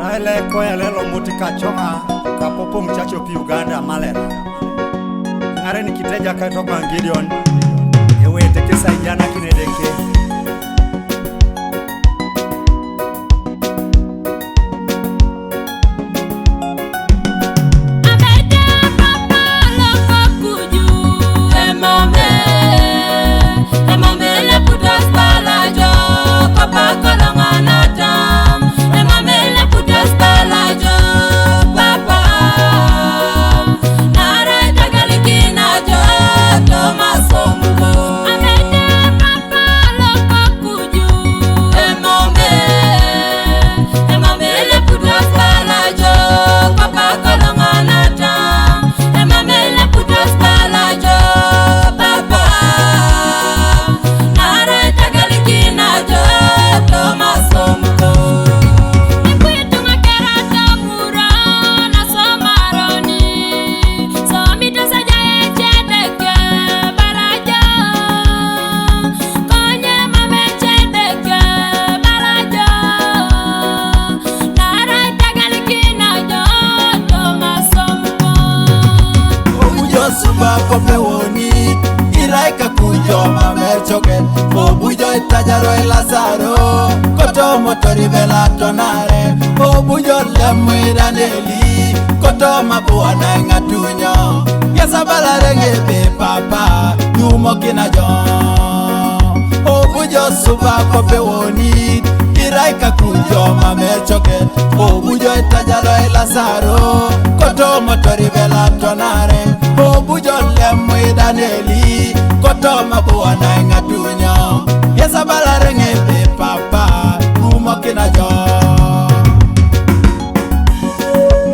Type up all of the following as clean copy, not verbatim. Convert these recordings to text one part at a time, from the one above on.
Maele koya lelo mutika chonga kapopo mchacho pi Uganda malera ngare ni kiteja kaitoka Gideon ewe tekesa jana kinedeke Kope woni iraika kujo mamerchoke obujo itajaro Lazaro koto motori bela tonare obujo lemwira neli koto mabuana ngatunyo yasabala renge be papa nyumo kinajo obujo suba kope woni iraika kujo mamerchoke obujo itajaro Lazaro koto motori bela tonare obujo lemwe daneli koto mabuana ngatunyo yesabala renge be papa numo kinajo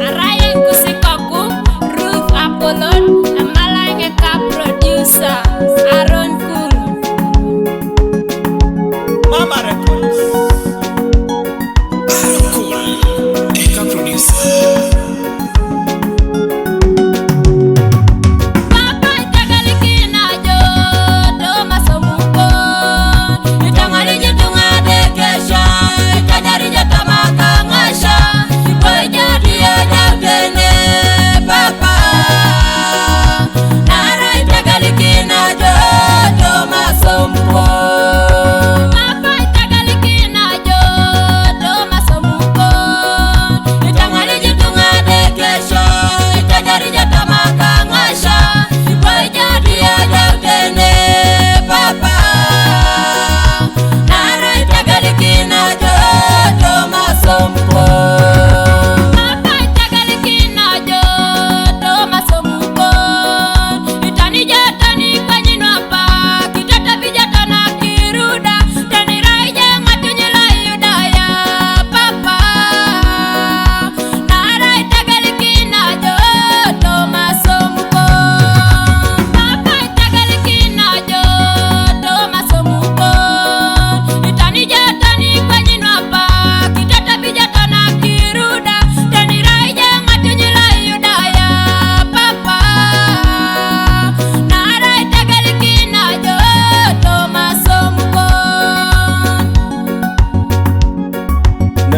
Arayen kusikoku Ruth Apollon amalange ka producer Aaron Cool Mama Records Aaron Cool ka producer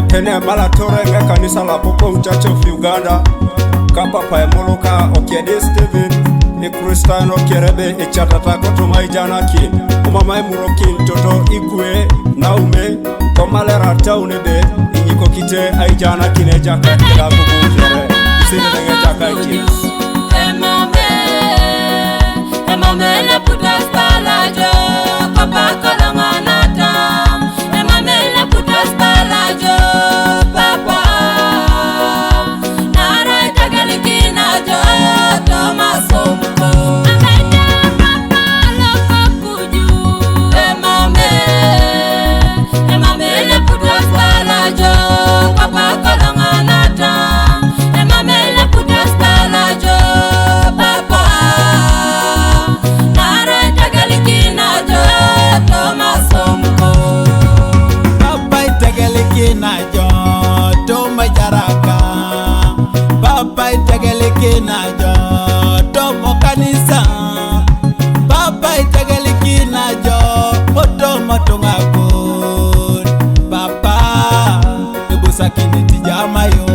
Pene malatore nga kanisa la Popo Church of Uganda kapa pa emoloka okiede Steven e Kristano kerebe e chatata kotuma ijana ki umama emurokin toto ikwe naume komalera taunebe inyiko kite aijana kineja kakira bubu kere sine nga jakaiti Emame le putas palajo papa kolonganata emame le putas palajo papa nara tagalikina jo tomasomko amete papa loko kuju emame le putas palajo papa kolonganata emame le putas palajo papa nara tagalikina jo tomasomko papa itegelikina jo toma jaraka papa itegelikina jo tomo kanisa papa itegelikina jo moto motunga kun papa ibusakini tijama yo